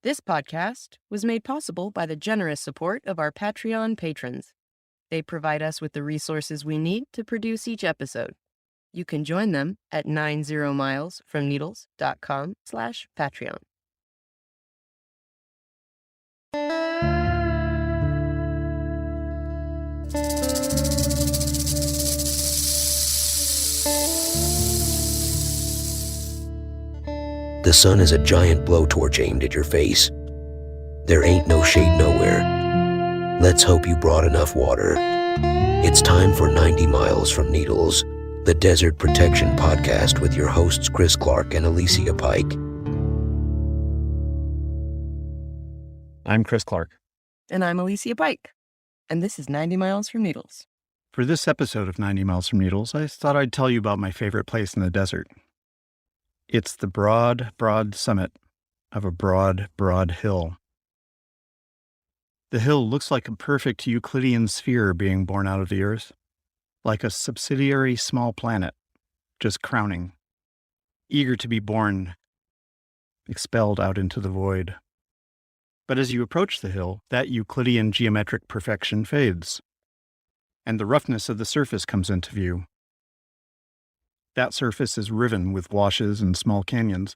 This podcast was made possible by the generous support of our Patreon patrons. They provide us with the resources we need to produce each episode. You can join them at 90milesfromneedles.com/Patreon. The sun is a giant blowtorch aimed at your face. There ain't no shade nowhere. Let's hope you brought enough water. It's time for 90 Miles from Needles, the Desert Protection Podcast with your hosts Chris Clark and Alicia Pike. I'm Chris Clark. And I'm Alicia Pike. And this is 90 Miles from Needles. For this episode of 90 Miles from Needles, I thought I'd tell you about my favorite place in the desert. It's the broad, broad summit of a broad, broad hill. The hill looks like a perfect Euclidean sphere being born out of the earth, like a subsidiary small planet, just crowning, eager to be born, expelled out into the void. But as you approach the hill, that Euclidean geometric perfection fades, and the roughness of the surface comes into view. That surface is riven with washes and small canyons.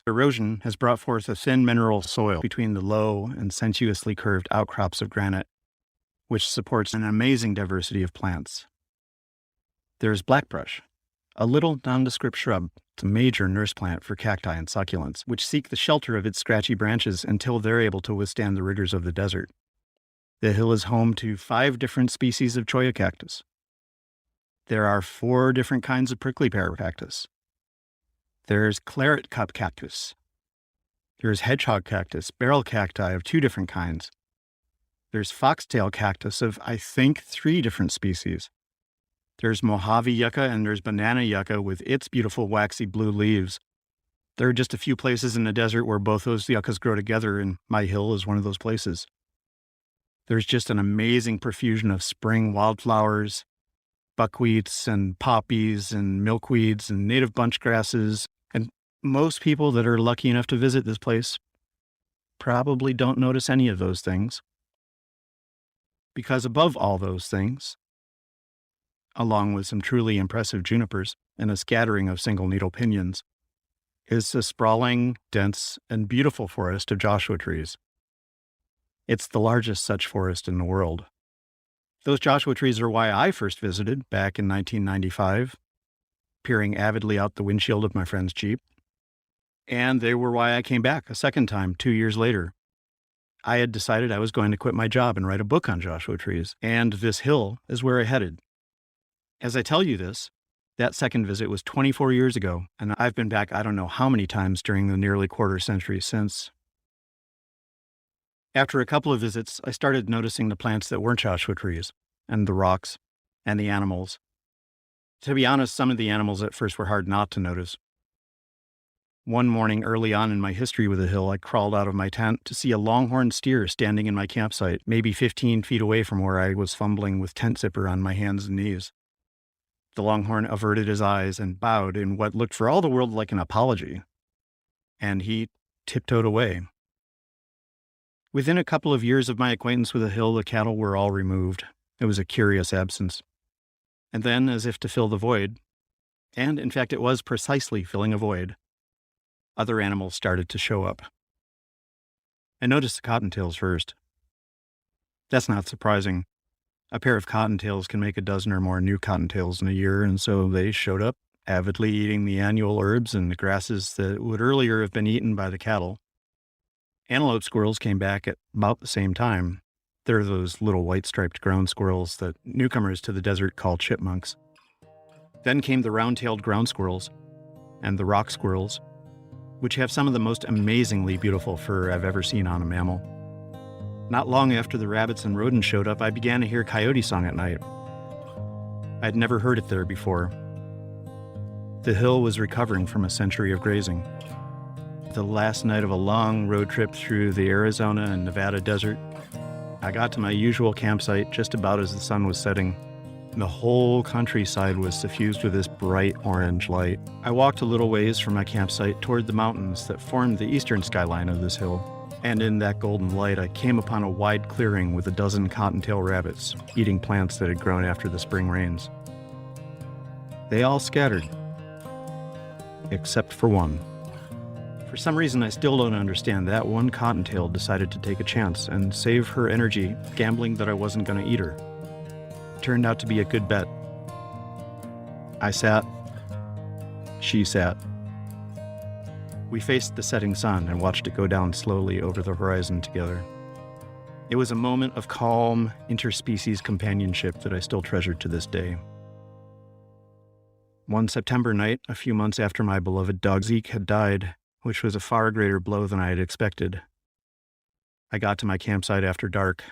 Erosion has brought forth a thin mineral soil between the low and sensuously curved outcrops of granite, which supports an amazing diversity of plants. There is blackbrush, a little nondescript shrub. It's a major nurse plant for cacti and succulents, which seek the shelter of its scratchy branches until they're able to withstand the rigors of the desert. The hill is home to 5 different species of cholla cactus. There are 4 different kinds of prickly pear cactus. There's claret cup cactus. There's hedgehog cactus, barrel cacti of 2 different kinds. There's foxtail cactus of, I think, 3 different species. There's Mojave yucca and there's banana yucca with its beautiful waxy blue leaves. There are just a few places in the desert where both those yuccas grow together, and my hill is one of those places. There's just an amazing profusion of spring wildflowers, buckwheats and poppies and milkweeds and native bunch grasses, and most people that are lucky enough to visit this place probably don't notice any of those things. Because above all those things, along with some truly impressive junipers and a scattering of single needle pinions, is a sprawling, dense, and beautiful forest of Joshua trees. It's the largest such forest in the world. Those Joshua trees are why I first visited back in 1995, peering avidly out the windshield of my friend's Jeep. And they were why I came back a second time 2 years later. I had decided I was going to quit my job and write a book on Joshua trees, and this hill is where I headed. As I tell you this, that second visit was 24 years ago, and I've been back I don't know how many times during the nearly quarter century since. After a couple of visits, I started noticing the plants that weren't Joshua trees, and the rocks, and the animals. To be honest, some of the animals at first were hard not to notice. One morning early on in my history with the hill, I crawled out of my tent to see a longhorn steer standing in my campsite, maybe 15 feet away from where I was fumbling with tent zipper on my hands and knees. The longhorn averted his eyes and bowed in what looked for all the world like an apology, and he tiptoed away. Within a couple of years of my acquaintance with the hill, the cattle were all removed. It was a curious absence. And then, as if to fill the void, and in fact it was precisely filling a void, other animals started to show up. I noticed the cottontails first. That's not surprising. A pair of cottontails can make a dozen or more new cottontails in a year, and so they showed up, avidly eating the annual herbs and the grasses that would earlier have been eaten by the cattle. Antelope squirrels came back at about the same time. They're those little white-striped ground squirrels that newcomers to the desert call chipmunks. Then came the round-tailed ground squirrels and the rock squirrels, which have some of the most amazingly beautiful fur I've ever seen on a mammal. Not long after the rabbits and rodents showed up, I began to hear coyote song at night. I'd never heard it there before. The hill was recovering from a century of grazing. The last night of a long road trip through the Arizona and Nevada desert, I got to my usual campsite just about as the sun was setting, The whole countryside was suffused with this bright orange light. I walked a little ways from my campsite toward the mountains that formed the eastern skyline of this hill. And in that golden light, I came upon a wide clearing with a dozen cottontail rabbits, eating plants that had grown after the spring rains. They all scattered, except for one. For some reason, I still don't understand, that one cottontail decided to take a chance and save her energy, gambling that I wasn't going to eat her. Turned out to be a good bet. I sat. She sat. We faced the setting sun and watched it go down slowly over the horizon together. It was a moment of calm, interspecies companionship that I still treasure to this day. One September night, a few months after my beloved dog Zeke had died, which was a far greater blow than I had expected, I got to my campsite after dark.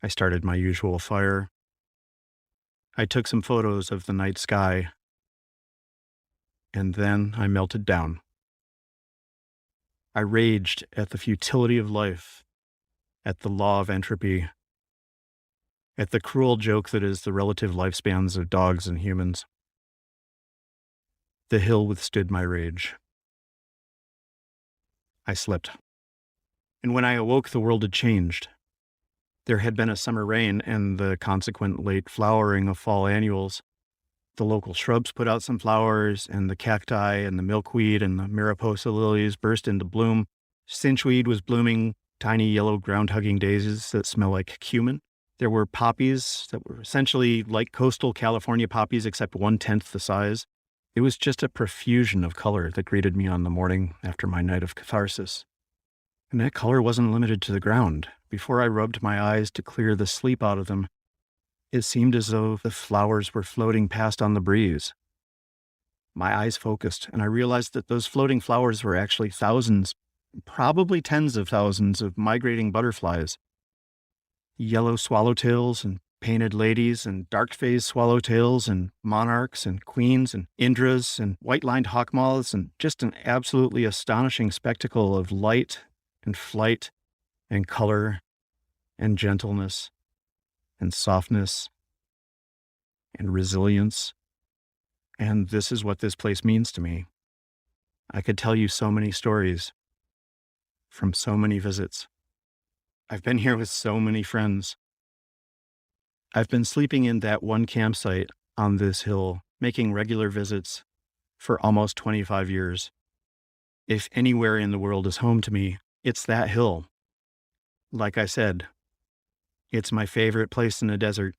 I started my usual fire. I took some photos of the night sky, and then I melted down. I raged at the futility of life, at the law of entropy, at the cruel joke that is the relative lifespans of dogs and humans. The hill withstood my rage. I slept. And when I awoke, the world had changed. There had been a summer rain and the consequent late flowering of fall annuals. The local shrubs put out some flowers, and the cacti and the milkweed and the mariposa lilies burst into bloom. Cinchweed was blooming, tiny yellow ground-hugging daisies that smell like cumin. There were poppies that were essentially like coastal California poppies, except 1/10 the size. It was just a profusion of color that greeted me on the morning after my night of catharsis. And that color wasn't limited to the ground. Before I rubbed my eyes to clear the sleep out of them, it seemed as though the flowers were floating past on the breeze. My eyes focused, and I realized that those floating flowers were actually thousands, probably tens of thousands of migrating butterflies. Yellow swallowtails and painted ladies and dark-phased swallowtails and monarchs and queens and indras and white-lined hawk moths, and just an absolutely astonishing spectacle of light and flight and color and gentleness and softness and resilience. And this is what this place means to me. I could tell you so many stories from so many visits. I've been here with so many friends. I've been sleeping in that one campsite on this hill, making regular visits for almost 25 years. If anywhere in the world is home to me, it's that hill. Like I said, it's my favorite place in the desert,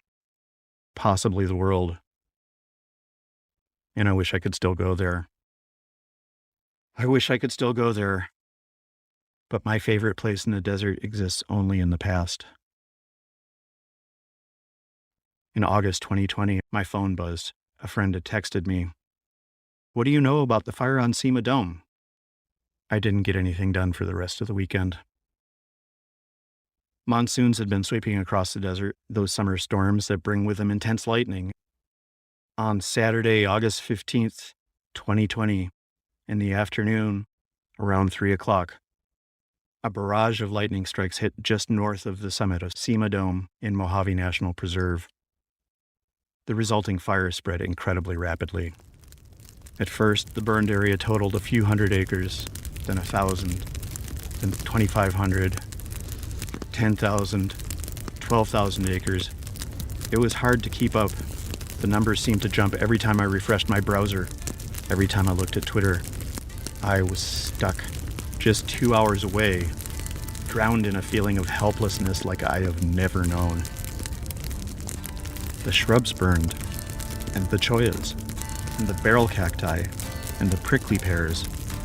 possibly the world. And I wish I could still go there. I wish I could still go there. But my favorite place in the desert exists only in the past. In August 2020, my phone buzzed. A friend had texted me, "What do you know about the fire on Cima Dome?" I didn't get anything done for the rest of the weekend. Monsoons had been sweeping across the desert, those summer storms that bring with them intense lightning. On Saturday, August 15th, 2020, in the afternoon, around 3 o'clock, a barrage of lightning strikes hit just north of the summit of Cima Dome in Mojave National Preserve. The resulting fire spread incredibly rapidly. At first, the burned area totaled a few hundred acres, then 1,000, then 2,500, 10,000, 12,000 acres. It was hard to keep up. The numbers seemed to jump every time I refreshed my browser, every time I looked at Twitter. I was stuck, just 2 hours away, drowned in a feeling of helplessness like I have never known. The shrubs burned, and the choyas, and the barrel cacti, and the prickly pears,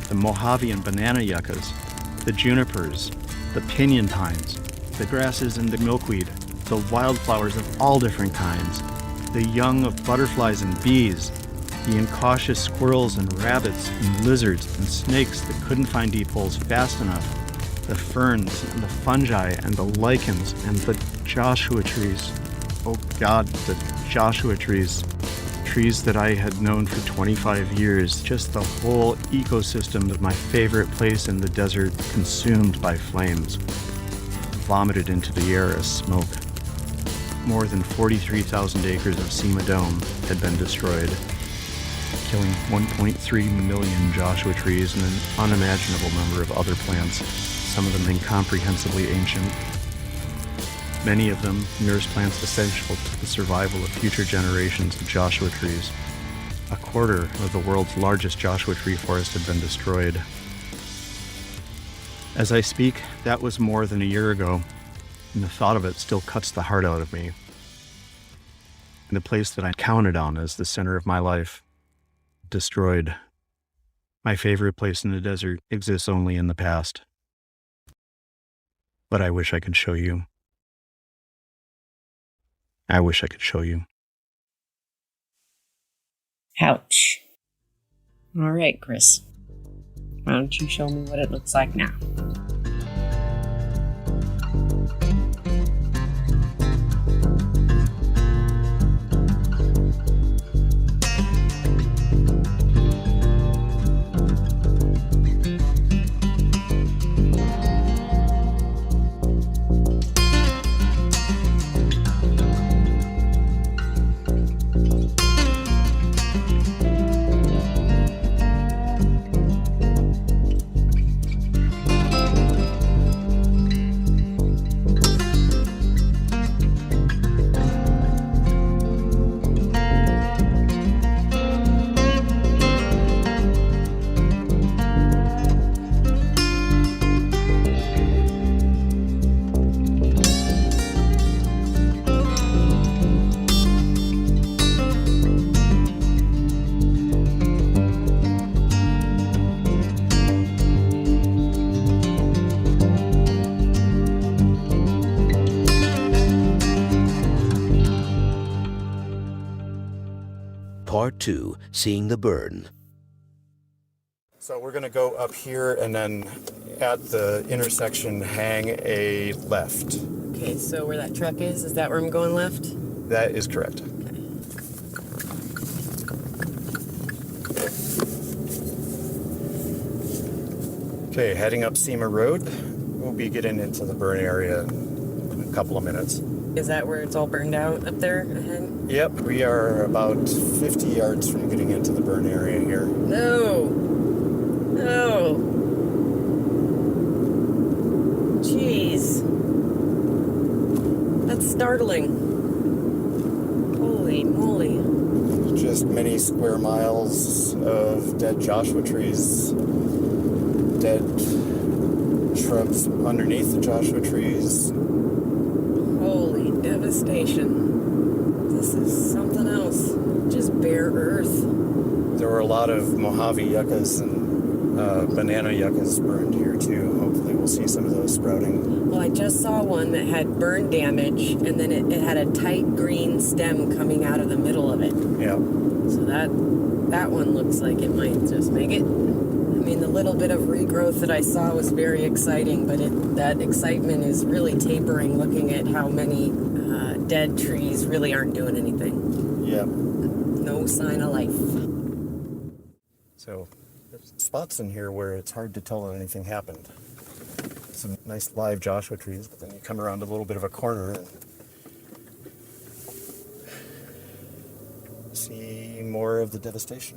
the Mojave and banana yuccas, the junipers, the pinyon pines, the grasses and the milkweed, the wildflowers of all different kinds, the young of butterflies and bees, the incautious squirrels and rabbits and lizards and snakes that couldn't find deep holes fast enough, the ferns and the fungi and the lichens and the Joshua trees. Oh God, the Joshua trees. Trees that I had known for 25 years, just the whole ecosystem of my favorite place in the desert consumed by flames, vomited into the air as smoke. more than 43,000 acres of Cima Dome had been destroyed, killing 1.3 million Joshua trees and an unimaginable number of other plants, some of them incomprehensibly ancient. Many of them nearest plants essential to the survival of future generations of Joshua trees. A quarter of the world's largest Joshua tree forest had been destroyed. As I speak, that was more than a year ago, and the thought of it still cuts the heart out of me. And the place that I counted on as the center of my life, destroyed. My favorite place in the desert exists only in the past. But I wish I could show you. I wish I could show you. Ouch. All right, Chris. Why don't you show me what it looks like now? Part 2, Seeing the Burn. So we're going to go up here and then at the intersection hang a left. Okay, so where that truck is that where I'm going left? That is correct. Okay, heading up Cima Road. We'll be getting into the burn area in a couple of minutes. Is that where it's all burned out up there ahead? Yep, we are about 50 yards from getting into the burn area here. No. No. Jeez. That's startling. Holy moly. Just many square miles of dead Joshua trees, dead shrubs underneath the Joshua trees. Holy devastation. This is something else. Just bare earth. There were a lot of Mojave yuccas and banana yuccas burned here too. Hopefully we'll see some of those sprouting. Well, I just saw one that had burn damage, and then it had a tight green stem coming out of the middle of it. Yeah. So that one looks like it might just make it. I mean, the little bit of regrowth that I saw was very exciting, but that excitement is really tapering looking at how many dead trees really aren't doing anything. Yeah. No sign of life. So there's spots in here where it's hard to tell that anything happened. Some nice live Joshua trees, but then you come around a little bit of a corner and see more of the devastation.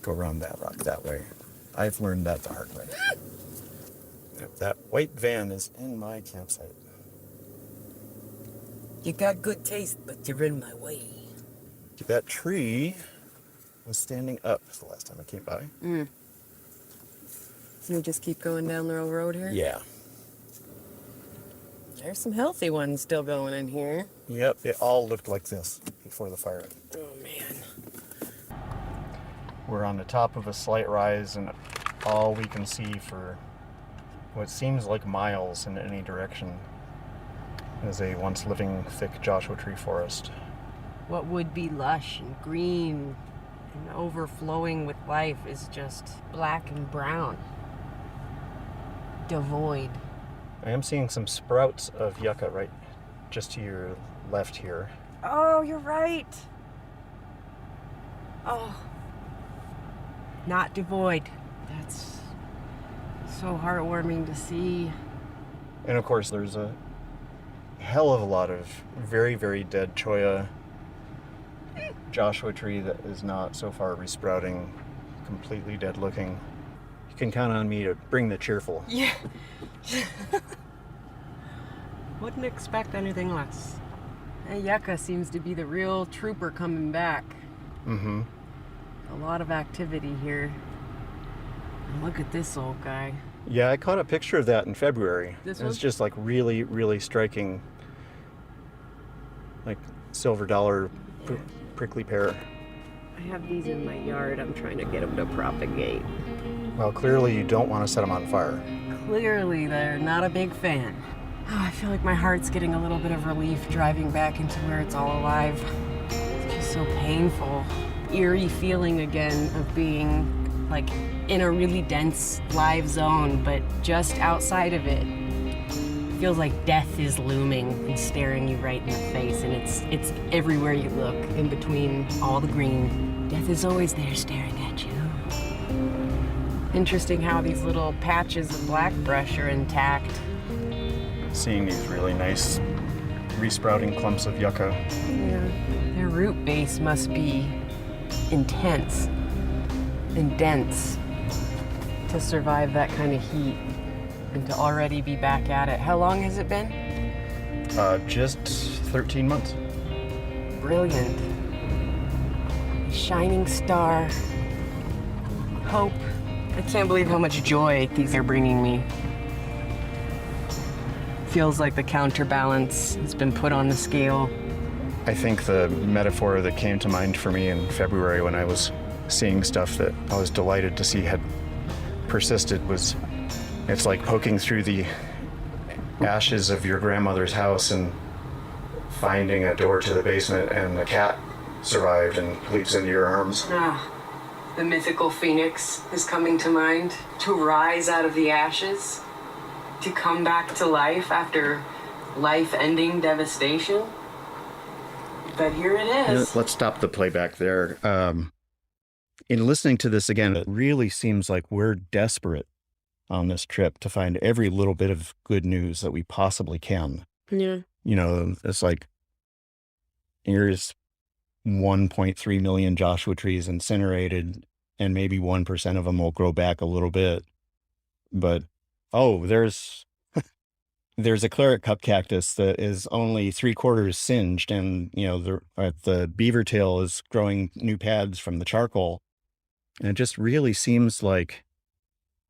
Go around that rock that way. I've learned that the hard way. That white van is in my campsite. You got good taste, but you're in my way. That tree was standing up the last time I came by. So we just keep going down the road here? Yeah. There's some healthy ones still going in here. Yep, it all looked like this before the fire. Oh, man. We're on the top of a slight rise, and all we can see for what seems like miles in any direction is a once living thick Joshua tree forest. What would be lush and green and overflowing with life is just black and brown. Devoid. I am seeing some sprouts of yucca right just to your left here. Oh, you're right. Oh. Not devoid. That's so heartwarming to see. And of course there's a hell of a lot of very, very dead cholla, Joshua tree that is not so far resprouting, completely dead looking. You can count on me to bring the cheerful. Yeah. Wouldn't expect anything less. Hey, yucca seems to be the real trooper coming back. Mm-hmm. A lot of activity here. And look at this old guy. Yeah, I caught a picture of that in February. This It's one? just like really, really striking, like silver dollar prickly pear. I have these in my yard. I'm trying to get them to propagate. Well, clearly you don't want to set them on fire. Clearly, they're not a big fan. Oh, I feel like my heart's getting a little bit of relief driving back into where it's all alive. It's just so painful. Eerie feeling again of being like in a really dense live zone, but just outside of it. It feels like death is looming and staring you right in the face, and it's everywhere you look, in between all the green. Death is always there staring at you. Interesting how these little patches of black brush are intact. Seeing these really nice resprouting clumps of yucca. Yeah. Their root base must be intense and dense to survive that kind of heat and to already be back at it. How long has it been? Just 13 months. Brilliant. A shining star. Hope. I can't believe how much joy these are bringing me. Feels like the counterbalance has been put on the scale. I think the metaphor that came to mind for me in February when I was seeing stuff that I was delighted to see had persisted was, it's like poking through the ashes of your grandmother's house and finding a door to the basement, and the cat survived and leaps into your arms. The mythical phoenix is coming to mind, to rise out of the ashes, to come back to life after life-ending devastation. But here it is. Let's stop the playback there. In listening to this again, it really seems like we're desperate on this trip to find every little bit of good news that we possibly can. Yeah. You know, it's like, here's 1.3 million Joshua trees incinerated, and maybe 1% of them will grow back a little bit. But, oh, there's a claret cup cactus that is only 3/4 singed, and, you know, the beaver tail is growing new pads from the charcoal. And it just really seems like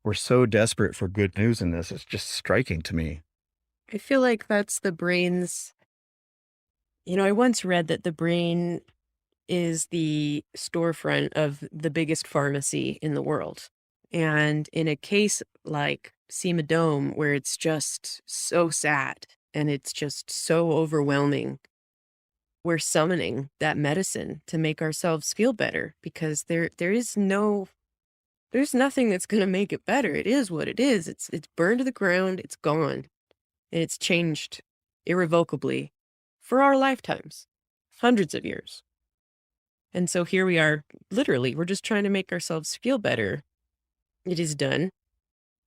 we're so desperate for good news in this. It's just striking to me. I feel like that's the brain's. I once read that the brain is the storefront of the biggest pharmacy in the world. And in a case like Cima Dome, where it's just so sad and it's just so overwhelming, we're summoning that medicine to make ourselves feel better, because there's nothing that's going to make it better. It is what it is. It's burned to the ground. It's gone. And it's changed irrevocably for our lifetimes, hundreds of years. And so here we are, literally, we're just trying to make ourselves feel better. It is done.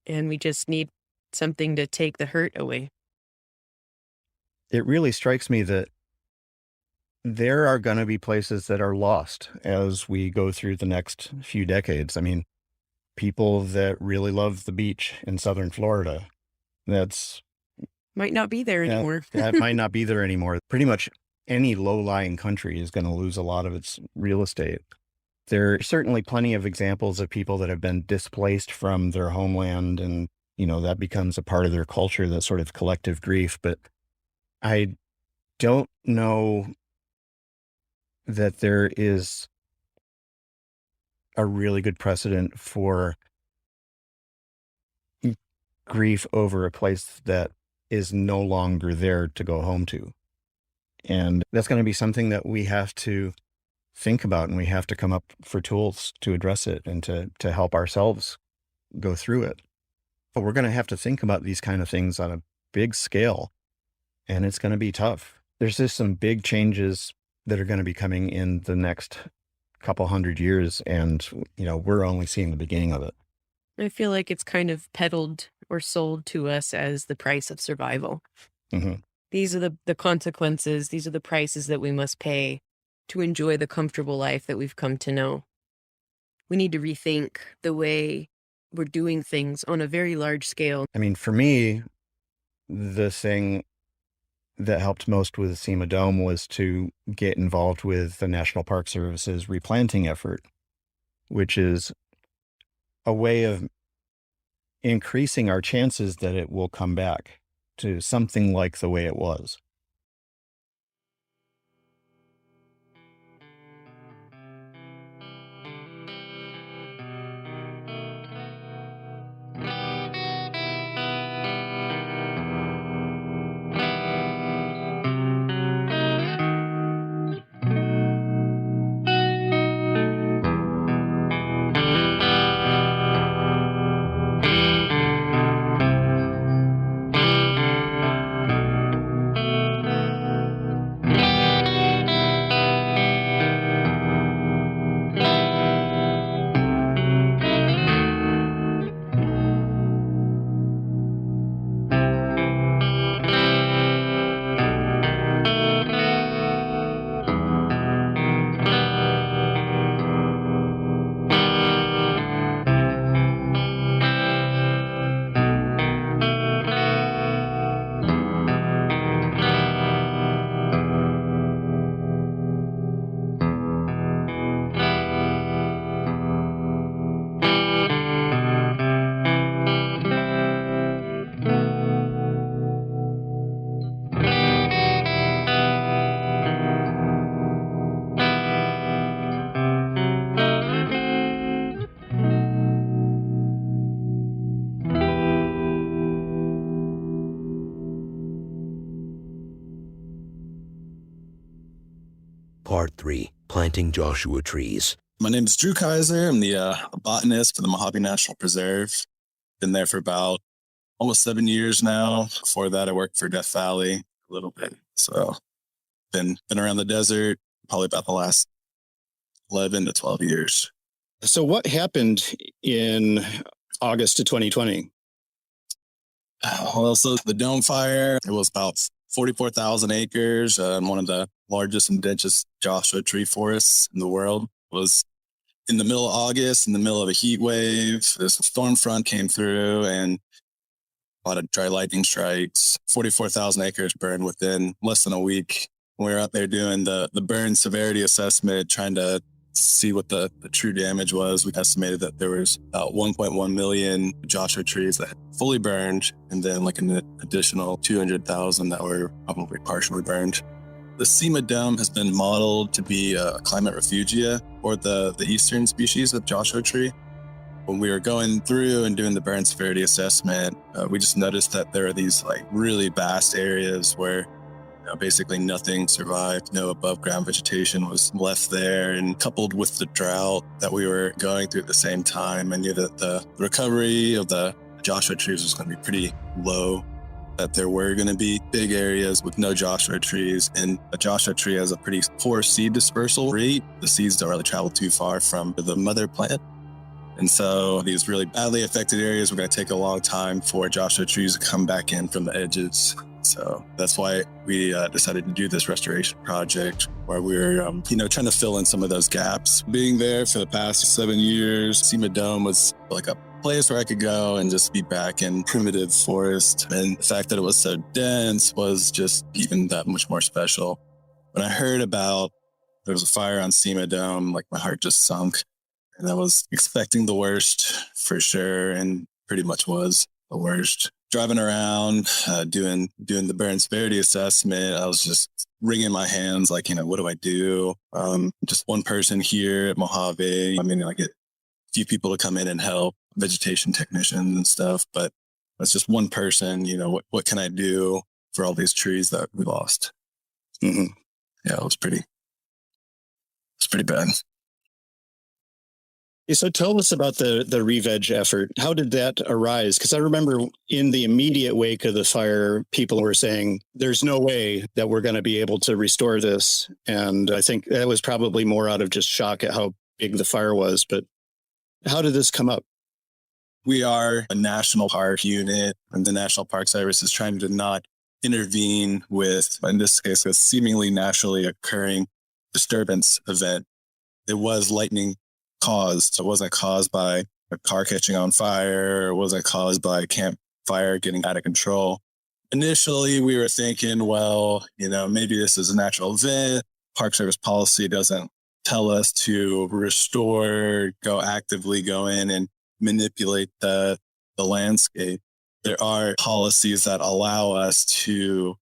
And we just need something to take the hurt away. It really strikes me that there are going to be places that are lost as we go through the next few decades. I mean, people that really love the beach in southern Florida, might not be there anymore. That might not be there anymore. Pretty much any low-lying country is going to lose a lot of its real estate. There are certainly plenty of examples of people that have been displaced from their homeland, and, you know, that becomes a part of their culture, that sort of collective grief. But I don't know that there is a really good precedent for grief over a place that is no longer there to go home to. And that's going to be something that we have to think about, and we have to come up for tools to address it and to help ourselves go through it. But we're going to have to think about these kind of things on a big scale, and it's going to be tough. There's just some big changes that are going to be coming in the next couple hundred years, and, you know, we're only seeing the beginning of it. I feel like it's kind of peddled or sold to us as the price of survival. Mm-hmm. These are the consequences. These are the prices that we must pay to enjoy the comfortable life that we've come to know. We need to rethink the way we're doing things on a very large scale. I mean, for me, the thing that helped most with the Cima Dome was to get involved with the National Park Service's replanting effort, which is a way of increasing our chances that it will come back to something like the way it was. Part 3, Planting Joshua Trees. My name is Drew Kaiser. I'm the botanist for the Mojave National Preserve. Been there for about almost 7 years now. Before that, I worked for Death Valley a little bit. So been around the desert probably about the last 11 to 12 years. So what happened in August of 2020? Well, so the Dome Fire, it was about 44,000 acres and one of the largest and densest Joshua tree forests in the world. It was in the middle of August, in the middle of a heat wave. This storm front came through and a lot of dry lightning strikes. 44,000 acres burned within less than a week. We were out there doing the burn severity assessment, trying to see what the true damage was. We estimated that there was about 1.1 million Joshua trees that had fully burned, and then like an additional 200,000 that were probably partially burned. The Cima Dome has been modeled to be a climate refugia for the eastern species of Joshua tree. When we were going through and doing the burn severity assessment, we just noticed that there are these like really vast areas where basically nothing survived. No above ground vegetation was left there. And coupled with the drought that we were going through at the same time, I knew that the recovery of the Joshua trees was going to be pretty low, that there were going to be big areas with no Joshua trees. And a Joshua tree has a pretty poor seed dispersal rate. The seeds don't really travel too far from the mother plant. And so these really badly affected areas were going to take a long time for Joshua trees to come back in from the edges. So that's why we decided to do this restoration project where we were, trying to fill in some of those gaps. Being there for the past 7 years, Cima Dome was like a place where I could go and just be back in primitive forest. And the fact that it was so dense was just even that much more special. When I heard about there was a fire on Cima Dome, like my heart just sunk. And I was expecting the worst for sure, and pretty much was the worst. Driving around, doing the burn severity assessment, I was just wringing my hands like, what do I do? Just one person here at Mojave. I mean, I get a few people to come in and help, vegetation technicians and stuff, but it's just one person, what can I do for all these trees that we lost? Mm-hmm. Yeah, it was pretty bad. So tell us about the re-veg effort. How did that arise? Because I remember in the immediate wake of the fire, people were saying, there's no way that we're going to be able to restore this. And I think that was probably more out of just shock at how big the fire was. But how did this come up? We are a national park unit, and the National Park Service is trying to not intervene with, in this case, a seemingly naturally occurring disturbance event. It was lightning caused. So it wasn't caused by a car catching on fire, or it wasn't caused by a campfire getting out of control. Initially, we were thinking, well, maybe this is a natural event. Park Service policy doesn't tell us to restore, actively go in and manipulate the landscape. There are policies that allow us to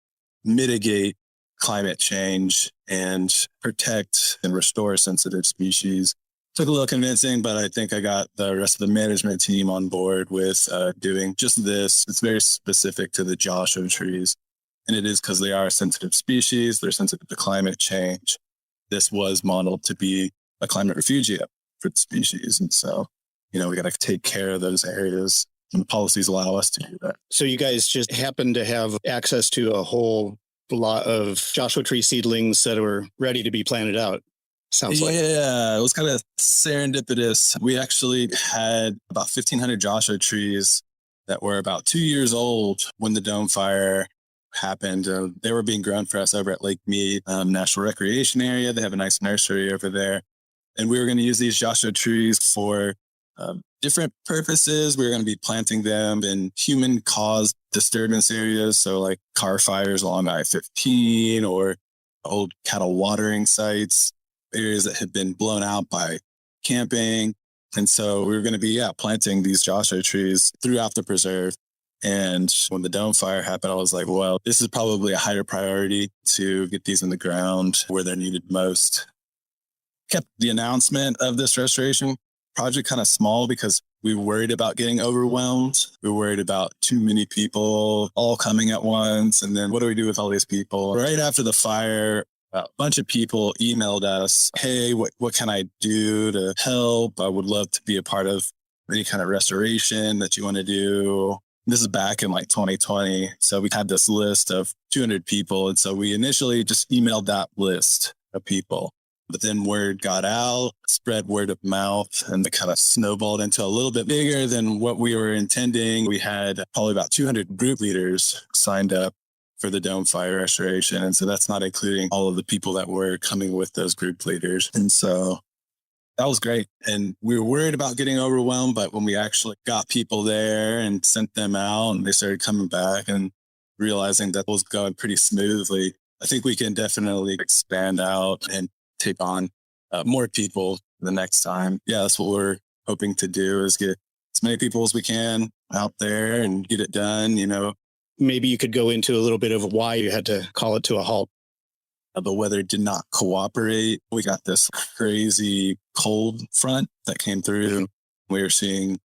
mitigate climate change and protect and restore sensitive species. Took a little convincing, but I think I got the rest of the management team on board with doing just this. It's very specific to the Joshua trees, and it is because they are a sensitive species. They're sensitive to climate change. This was modeled to be a climate refugia for the species, and so we got to take care of those areas, and the policies allow us to do that. So you guys just happen to have access to a whole lot of Joshua tree seedlings that were ready to be planted out. Sounds like. Yeah, it was kind of serendipitous. We actually had about 1,500 Joshua trees that were about 2 years old when the dome fire happened. They were being grown for us over at Lake Mead National Recreation Area. They have a nice nursery over there. And we were going to use these Joshua trees for different purposes. We were going to be planting them in human-caused disturbance areas, so like car fires along I-15 or old cattle watering sites, areas that had been blown out by camping. And so we were going to be planting these Joshua trees throughout the preserve. And when the dome fire happened, I was like, well, this is probably a higher priority to get these in the ground where they're needed most. Kept the announcement of this restoration project kind of small because we were worried about getting overwhelmed. We were worried about too many people all coming at once. And then what do we do with all these people? Right after the fire, a bunch of people emailed us, hey, what can I do to help? I would love to be a part of any kind of restoration that you want to do. This is back in like 2020. So we had this list of 200 people. And so we initially just emailed that list of people. But then word got out, spread word of mouth, and it kind of snowballed into a little bit bigger than what we were intending. We had probably about 200 group leaders signed up for the dome fire restoration. And so that's not including all of the people that were coming with those group leaders. And so that was great. And we were worried about getting overwhelmed, but when we actually got people there and sent them out and they started coming back and realizing that was going pretty smoothly, I think we can definitely expand out and take on more people the next time. Yeah, that's what we're hoping to do, is get as many people as we can out there and get it done. Maybe you could go into a little bit of why you had to call it to a halt. The weather did not cooperate. We got this crazy cold front that came through. We were seeing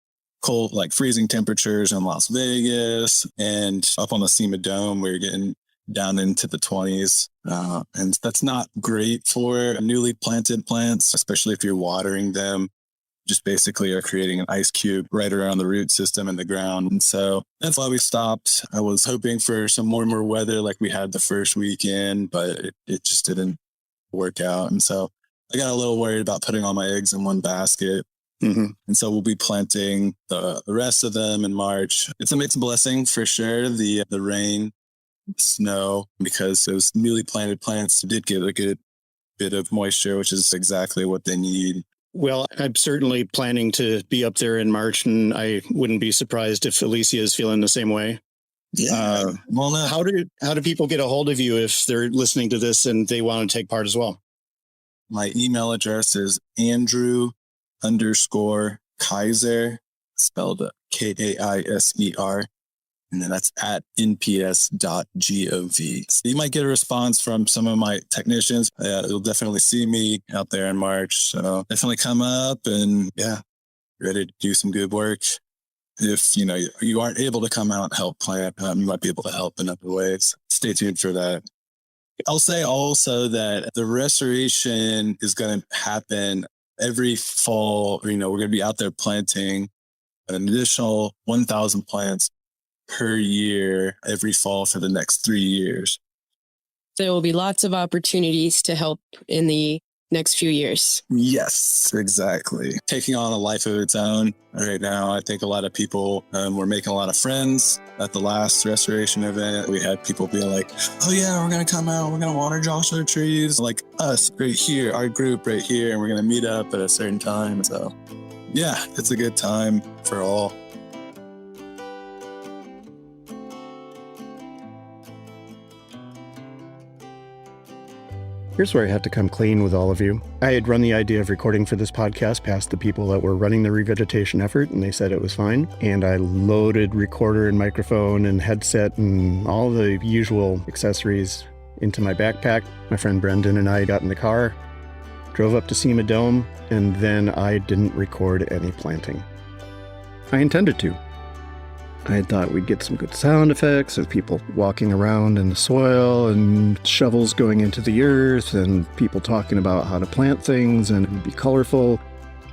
cold, like freezing temperatures in Las Vegas, and up on the Cima Dome, we were getting down into the 20s. And that's not great for newly planted plants, especially if you're watering them. Just basically are creating an ice cube right around the root system in the ground. And so that's why we stopped. I was hoping for some warmer weather like we had the first weekend, but it just didn't work out. And so I got a little worried about putting all my eggs in one basket. Mm-hmm. And so we'll be planting the rest of them in March. It's a mixed blessing for sure. The rain, the snow, because those newly planted plants did get a good bit of moisture, which is exactly what they need. Well, I'm certainly planning to be up there in March, and I wouldn't be surprised if Alicia is feeling the same way. Yeah. How do people get a hold of you if they're listening to this and they want to take part as well? My email address is Andrew_Kaiser, spelled Kaiser. And then that's at nps.gov. So you might get a response from some of my technicians. You'll definitely see me out there in March. So definitely come up and ready to do some good work. If you aren't able to come out and help plant, you might be able to help in other ways. Stay tuned for that. I'll say also that the restoration is going to happen every fall. We're going to be out there planting an additional 1,000 plants per year every fall for the next 3 years. There will be lots of opportunities to help in the next few years. Yes, exactly. Taking on a life of its own right now. I think a lot of people were making a lot of friends at the last restoration event. We had people being like, oh yeah, we're going to come out, we're going to water Joshua trees, like us right here, our group right here, and we're going to meet up at a certain time. So yeah, it's a good time for all. Here's where I have to come clean with all of you. I had run the idea of recording for this podcast past the people that were running the revegetation effort, and they said it was fine. And I loaded recorder and microphone and headset and all the usual accessories into my backpack. My friend Brendan and I got in the car, drove up to Cima Dome, and then I didn't record any planting. I intended to. I had thought we'd get some good sound effects of people walking around in the soil and shovels going into the earth and people talking about how to plant things, and it would be colorful.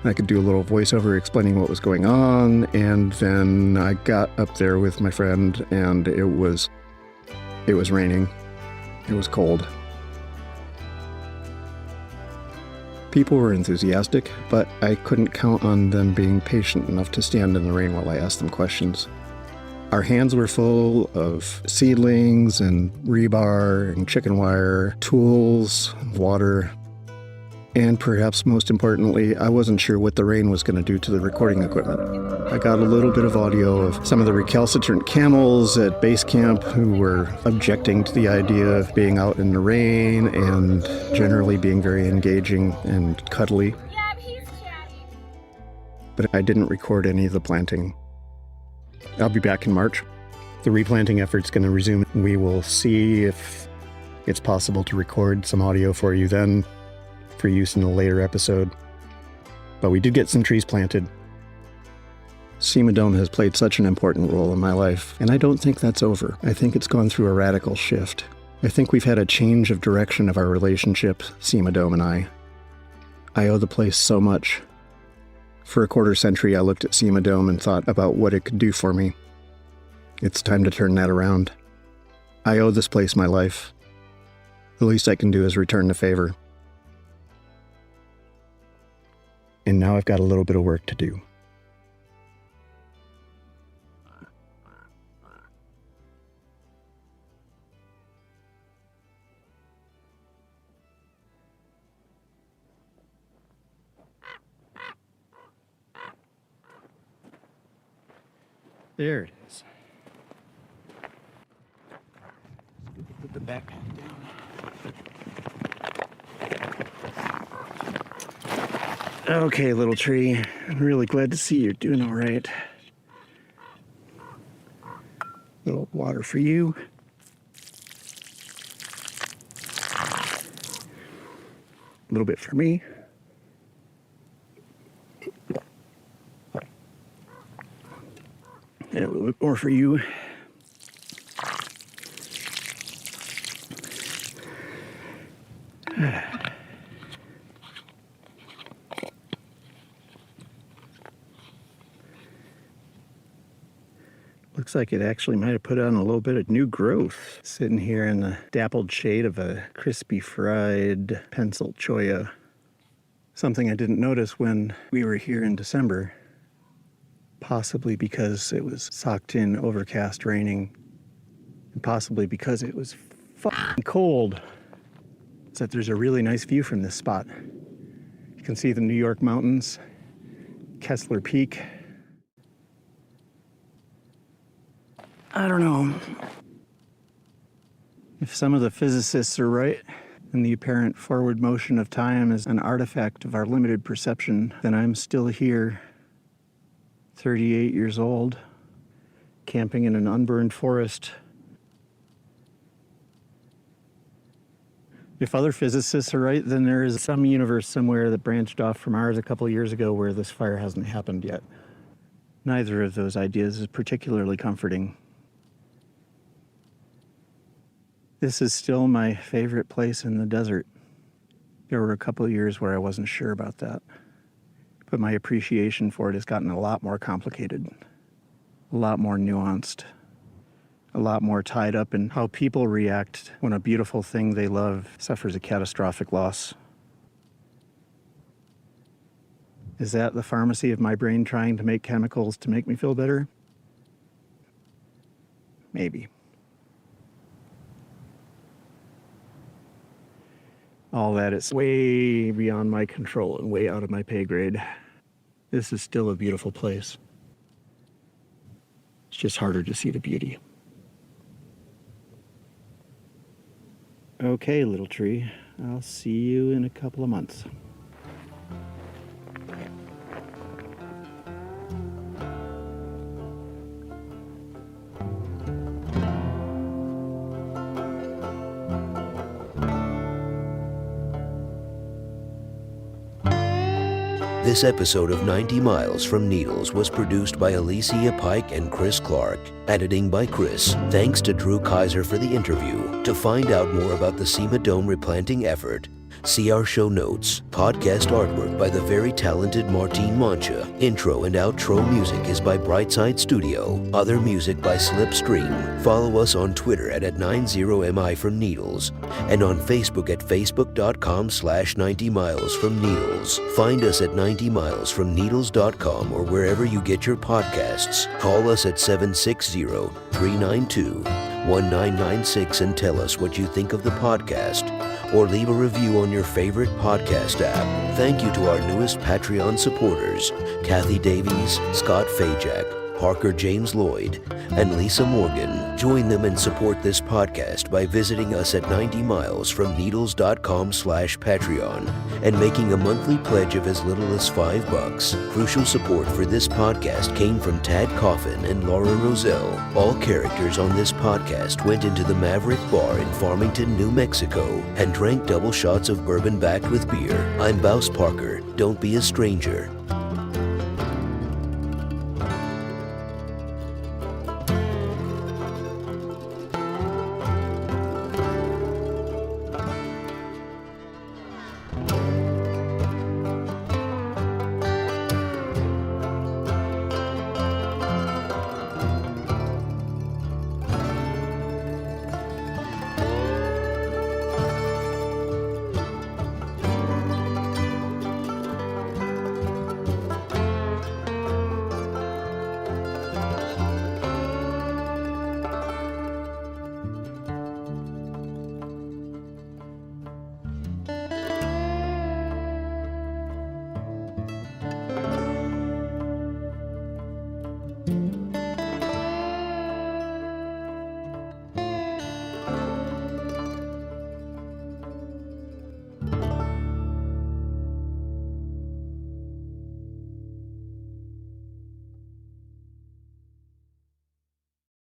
I could do a little voiceover explaining what was going on, and then I got up there with my friend and it was raining. It was cold. People were enthusiastic, but I couldn't count on them being patient enough to stand in the rain while I asked them questions. Our hands were full of seedlings and rebar and chicken wire, tools, water, and perhaps most importantly, I wasn't sure what the rain was going to do to the recording equipment. I got a little bit of audio of some of the recalcitrant camels at base camp who were objecting to the idea of being out in the rain and generally being very engaging and cuddly. Yeah, he's chatty. But I didn't record any of the planting. I'll be back in March. The replanting effort's going to resume. We will see if it's possible to record some audio for you then for use in a later episode. But we did get some trees planted. Cima Dome has played such an important role in my life, and I don't think that's over. I think it's gone through a radical shift. I think we've had a change of direction of our relationship, Cima Dome and I. I owe the place so much. For a quarter century, I looked at Cima Dome and thought about what it could do for me. It's time to turn that around. I owe this place my life. The least I can do is return the favor. And now I've got a little bit of work to do. There it is. Put the backpack down. Okay, little tree. I'm really glad to see you're doing all right. Little water for you. A little bit for me. And a little bit more for you. Looks like it actually might have put on a little bit of new growth. Sitting here in the dappled shade of a crispy fried pencil cholla. Something I didn't notice when we were here in December. Possibly because it was socked in, overcast, raining, and possibly because it was fucking cold. Is that there's a really nice view from this spot. You can see the New York mountains, Kessler Peak. I don't know. If some of the physicists are right, and the apparent forward motion of time is an artifact of our limited perception, then I'm still here, 38 years old, camping in an unburned forest. If other physicists are right, then there is some universe somewhere that branched off from ours a couple of years ago where this fire hasn't happened yet. Neither of those ideas is particularly comforting. This is still my favorite place in the desert. There were a couple of years where I wasn't sure about that. But my appreciation for it has gotten a lot more complicated, a lot more nuanced, a lot more tied up in how people react when a beautiful thing they love suffers a catastrophic loss. Is that the pharmacy of my brain trying to make chemicals to make me feel better? Maybe. All that is way beyond my control and way out of my pay grade. This is still a beautiful place. It's just harder to see the beauty. Okay, little tree. I'll see you in a couple of months. This episode of 90 Miles from Needles was produced by Alicia Pike and Chris Clark. Editing by Chris. Thanks to Drew Kaiser for the interview. To find out more about the Cima Dome replanting effort, see our show notes. Podcast artwork by the very talented Martine Mancha. Intro and outro music is by Brightside Studio. Other music by Slipstream. Follow us on Twitter at 90mi from Needles and on Facebook at facebook.com/90 miles from Needles. Find us at 90milesfromneedles.com or wherever you get your podcasts. Call us at 760-392-1996 and tell us what you think of the podcast, or leave a review on your favorite podcast app. Thank you to our newest Patreon supporters, Kathy Davies, Scott Fajak, Parker James Lloyd, and Lisa Morgan. Join them and support this podcast by visiting us at 90milesfromneedles.com/Patreon and making a monthly pledge of as little as $5. Crucial support for this podcast came from Tad Coffin and Laura Roselle. All characters on this podcast went into the Maverick Bar in Farmington, New Mexico and drank double shots of bourbon backed with beer. I'm Bouse Parker. Don't be a stranger.